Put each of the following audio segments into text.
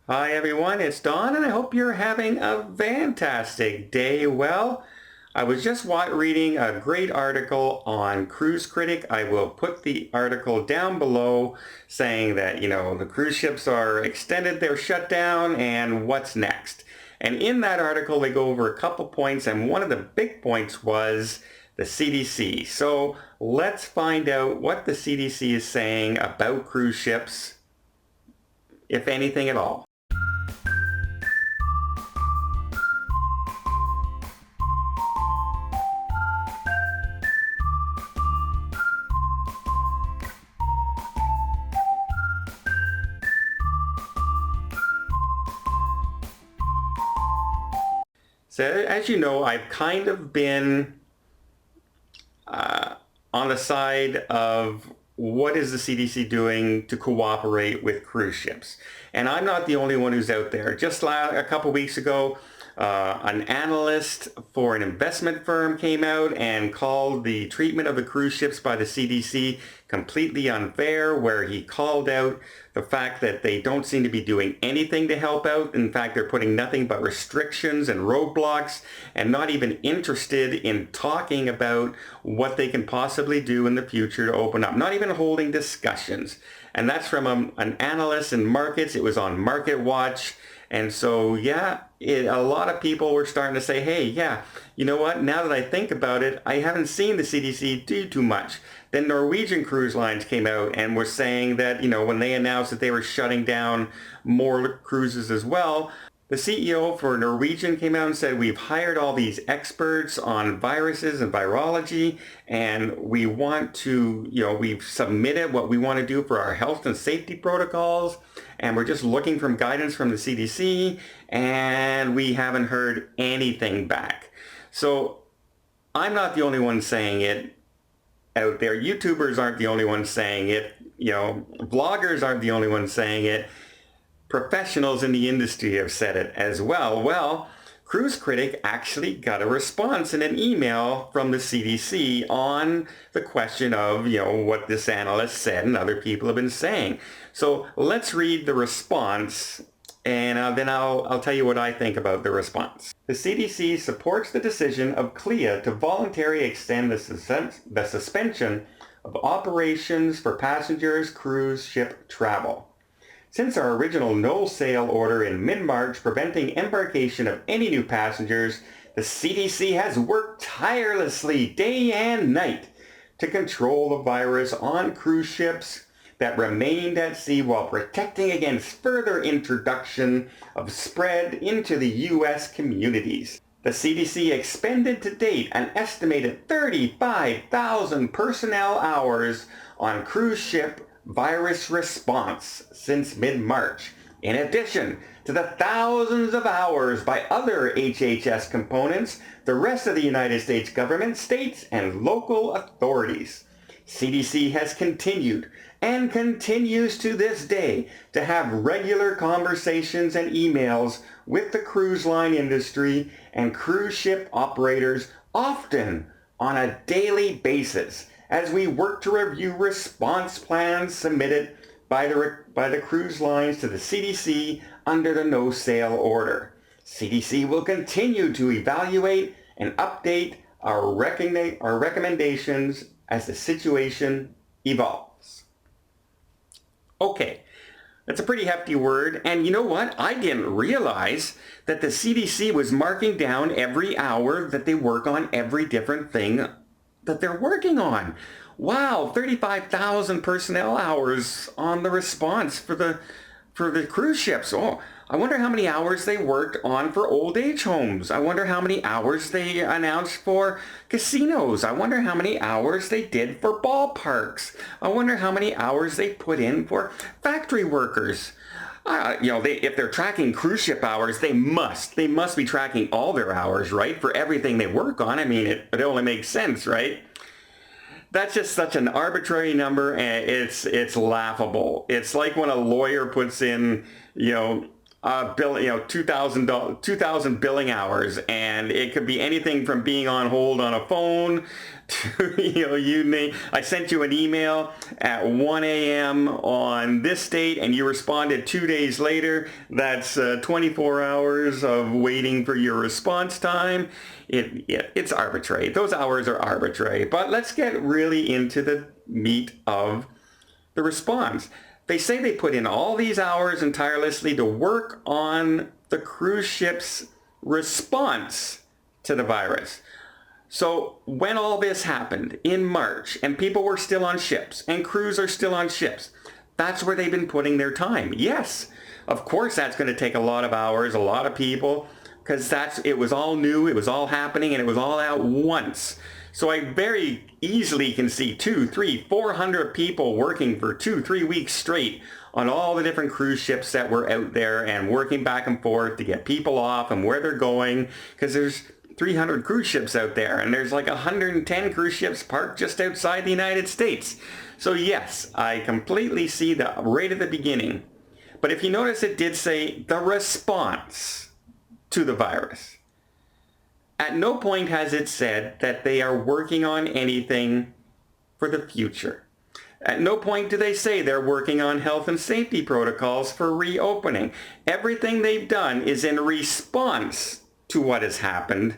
Hi everyone, it's Don and I hope you're having a fantastic day. Well, I was just reading a great article on Cruise Critic. I will put the article down below saying that, the cruise ships are extended their shutdown and what's next. And in that article they go over a couple points, and one of the big points was the CDC. So let's find out what the CDC is saying about cruise ships, if anything at all. So as you know, I've kind of been on the side of what is the CDC doing to cooperate with cruise ships. And I'm not the only one who's out there. Just a couple weeks ago, an analyst for an investment firm came out and called the treatment of the cruise ships by the CDC completely unfair, where he called out the fact that they don't seem to be doing anything to help out. In fact, they're putting nothing but restrictions and roadblocks and not even interested in talking about what they can possibly do in the future to open up, not even holding discussions. And that's from an analyst in markets. It was on Market Watch. And so, yeah, a lot of people were starting to say, hey, yeah, you know what? Now that I think about it, I haven't seen the CDC do too much. Then Norwegian Cruise Lines came out and were saying that, when they announced that they were shutting down more cruises as well, the CEO for Norwegian came out and said, we've hired all these experts on viruses and virology, and we want to, we've submitted what we want to do for our health and safety protocols, and we're just looking for guidance from the CDC, and we haven't heard anything back. So I'm not the only one saying it out there. YouTubers aren't the only ones saying it. Bloggers aren't the only ones saying it. Professionals in the industry have said it as well. Well, Cruise Critic actually got a response in an email from the CDC on the question of, what this analyst said and other people have been saying. So let's read the response, and then I'll tell you what I think about the response. The CDC supports the decision of CLIA to voluntarily extend the suspension of operations for passengers cruise ship travel. Since our original no-sail order in mid-March preventing embarkation of any new passengers, the CDC has worked tirelessly day and night to control the virus on cruise ships that remained at sea while protecting against further introduction of spread into the U.S. communities. The CDC expended to date an estimated 35,000 personnel hours on cruise ship virus response since mid-March, in addition to the thousands of hours by other HHS components, the rest of the United States government, states, and local authorities. CDC has continued and continues to this day to have regular conversations and emails with the cruise line industry and cruise ship operators, often on a daily basis, as we work to review response plans submitted by the cruise lines to the CDC under the no-sail order. CDC will continue to evaluate and update our recommendations as the situation evolves. Okay, that's a pretty hefty word, and you know what? I didn't realize that the CDC was marking down every hour that they work on every different thing that they're working on. Wow, 35,000 personnel hours on the response for the cruise ships. Oh, I wonder how many hours they worked on for old age homes. I wonder how many hours they announced for casinos. I wonder how many hours they did for ballparks. I wonder how many hours they put in for factory workers. If they're tracking cruise ship hours, they must be tracking all their hours, right? For everything they work on. I mean, it only makes sense, right? That's just such an arbitrary number, and it's laughable. It's like when a lawyer puts in, bill, 2,000 billing hours, and it could be anything from being on hold on a phone to, you name. I sent you an email at 1 a.m. on this date, and you responded 2 days later. That's 24 hours of waiting for your response time. It's arbitrary. Those hours are arbitrary. But let's get really into the meat of the response. They say they put in all these hours and tirelessly to work on the cruise ship's response to the virus. So when all this happened in March and people were still on ships and crews are still on ships, that's where they've been putting their time. Yes, of course that's going to take a lot of hours, a lot of people, because it was all new, it was all happening, and it was all at once. So I very easily can see 200, 300, 400 people working for 2-3 weeks straight on all the different cruise ships that were out there and working back and forth to get people off and where they're going, because there's 300 cruise ships out there and there's like 110 cruise ships parked just outside the United States. So yes, I completely see that right at the beginning. But if you notice, it did say the response to the virus. At no point has it said that they are working on anything for the future. At no point do they say they're working on health and safety protocols for reopening. Everything they've done is in response to what has happened,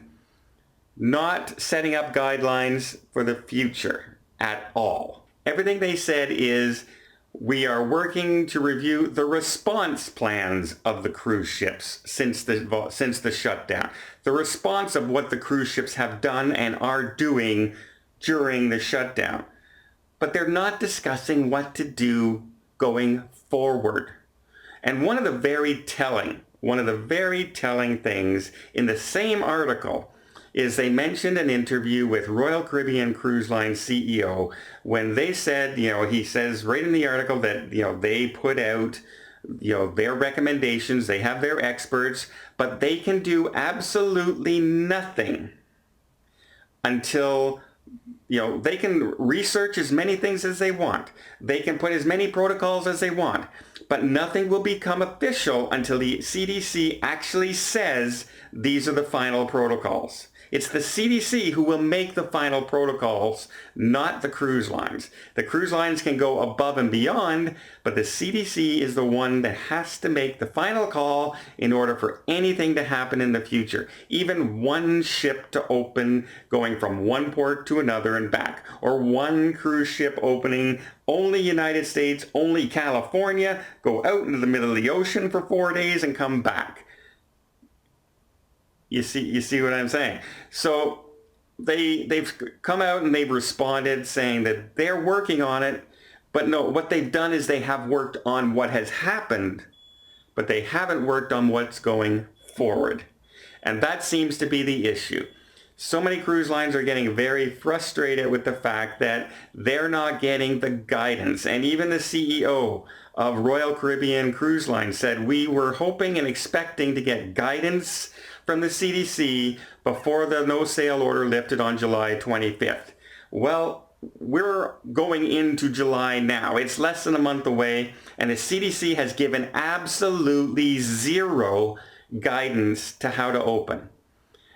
not setting up guidelines for the future at all. Everything they said is, we are working to review the response plans of the cruise ships since the shutdown. The response of what the cruise ships have done and are doing during the shutdown. But they're not discussing what to do going forward. And one of the very telling things in the same article is they mentioned an interview with Royal Caribbean Cruise Line CEO when they said, he says right in the article that, they put out, their recommendations, they have their experts, but they can do absolutely nothing until, they can research as many things as they want. They can put as many protocols as they want, but nothing will become official until the CDC actually says these are the final protocols. It's the CDC who will make the final protocols, not the cruise lines. The cruise lines can go above and beyond, but the CDC is the one that has to make the final call in order for anything to happen in the future. Even one ship to open going from one port to another and back, or one cruise ship opening only United States, only California, go out into the middle of the ocean for 4 days and come back. You see what I'm saying? So they've come out and they've responded saying that they're working on it, but no, what they've done is they have worked on what has happened, but they haven't worked on what's going forward. And that seems to be the issue. So many cruise lines are getting very frustrated with the fact that they're not getting the guidance. And even the CEO of Royal Caribbean Cruise Line said, we were hoping and expecting to get guidance from the CDC before the no-sail order lifted on July 25th. Well, we're going into July now. It's less than a month away, and the CDC has given absolutely zero guidance to how to open.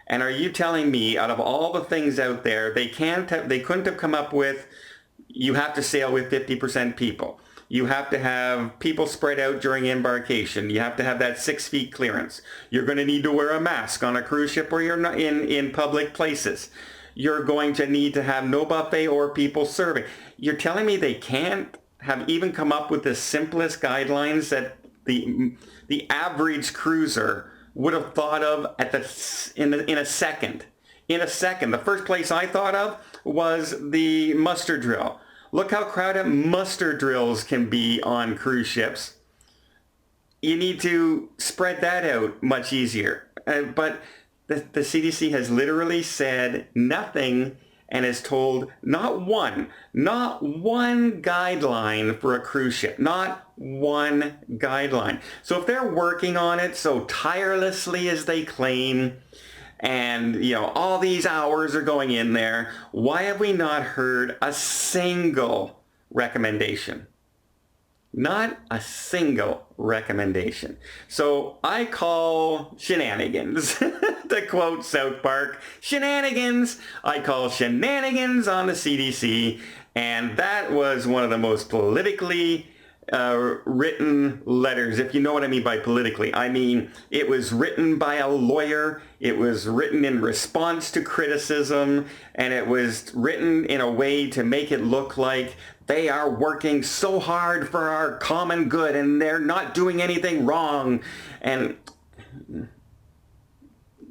And are you telling me, out of all the things out there, they couldn't have come up with, you have to sail with 50% people. You have to have people spread out during embarkation. You have to have that 6 feet clearance. You're going to need to wear a mask on a cruise ship or you're not in public places. You're going to need to have no buffet or people serving. You're telling me they can't have even come up with the simplest guidelines that the average cruiser would have thought of in a second. In a second. The first place I thought of was the muster drill. Look how crowded muster drills can be on cruise ships. You need to spread that out much easier. But the CDC has literally said nothing and has told not one guideline for a cruise ship. Not one guideline. So if they're working on it so tirelessly as they claim, and all these hours are going in there, why have we not heard a single recommendation? Not a single recommendation. So I call shenanigans. To quote South Park, shenanigans. I call shenanigans on the CDC, and that was one of the most politically written letters. If you know what I mean by politically, I mean it was written by a lawyer, it was written in response to criticism, and it was written in a way to make it look like they are working so hard for our common good and they're not doing anything wrong. And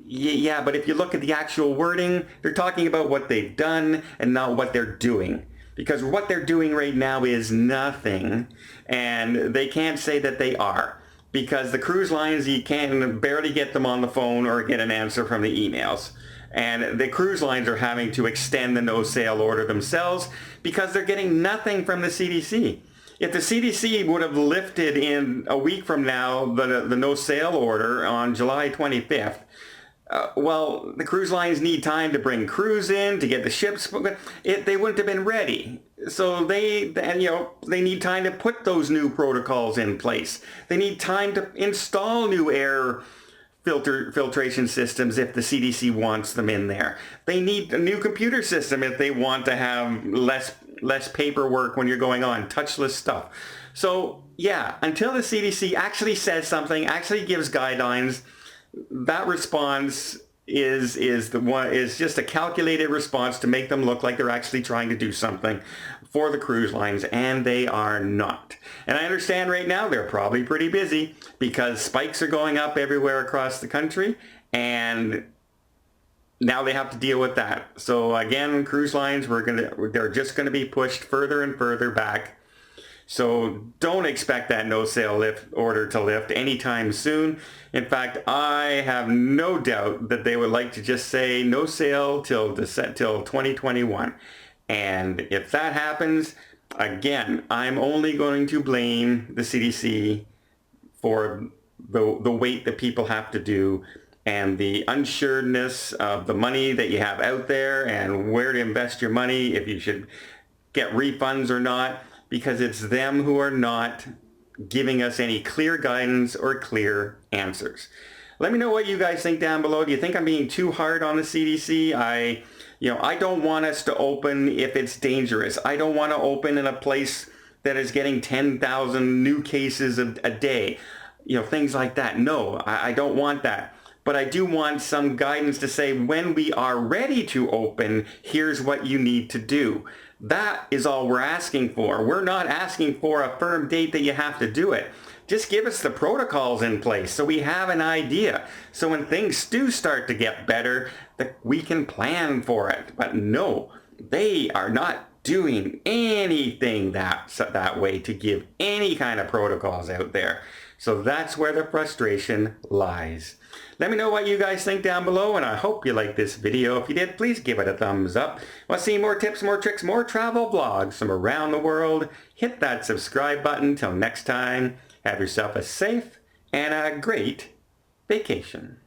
yeah, but if you look at the actual wording, they're talking about what they've done and not what they're doing. Because what they're doing right now is nothing, and they can't say that they are. Because the cruise lines, you can barely get them on the phone or get an answer from the emails. And the cruise lines are having to extend the no-sail order themselves because they're getting nothing from the CDC. If the CDC would have lifted in a week from now the no-sail order on July 25th, well, the cruise lines need time to bring crews in, to get the ships, they wouldn't have been ready. So they need time to put those new protocols in place. They need time to install new air filtration systems if the CDC wants them in there. They need a new computer system if they want to have less paperwork when you're going on, touchless stuff. So yeah, until the CDC actually says something, actually gives guidelines, that response is just a calculated response to make them look like they're actually trying to do something for the cruise lines, and they are not. And I understand right now they're probably pretty busy because spikes are going up everywhere across the country, and now they have to deal with that. So again, cruise lines, they're just going to be pushed further and further back. So don't expect that no-sail order to lift anytime soon. In fact, I have no doubt that they would like to just say no sail till 2021. And if that happens, again, I'm only going to blame the CDC for the wait that people have to do and the unsureness of the money that you have out there and where to invest your money, if you should get refunds or not, because it's them who are not giving us any clear guidance or clear answers. Let me know what you guys think down below. Do you think I'm being too hard on the CDC? I don't want us to open if it's dangerous. I don't want to open in a place that is getting 10,000 new cases a day. Things like that. No, I don't want that. But I do want some guidance to say when we are ready to open, here's what you need to do. That is all we're asking for. We're not asking for a firm date that you have to do it. Just give us the protocols in place so we have an idea. So when things do start to get better, that we can plan for it. But no, they are not doing anything that way to give any kind of protocols out there. So that's where the frustration lies. Let me know what you guys think down below, and I hope you liked this video. If you did, please give it a thumbs up. Want to see more tips, more tricks, more travel vlogs from around the world? Hit that subscribe button. Till next time, have yourself a safe and a great vacation.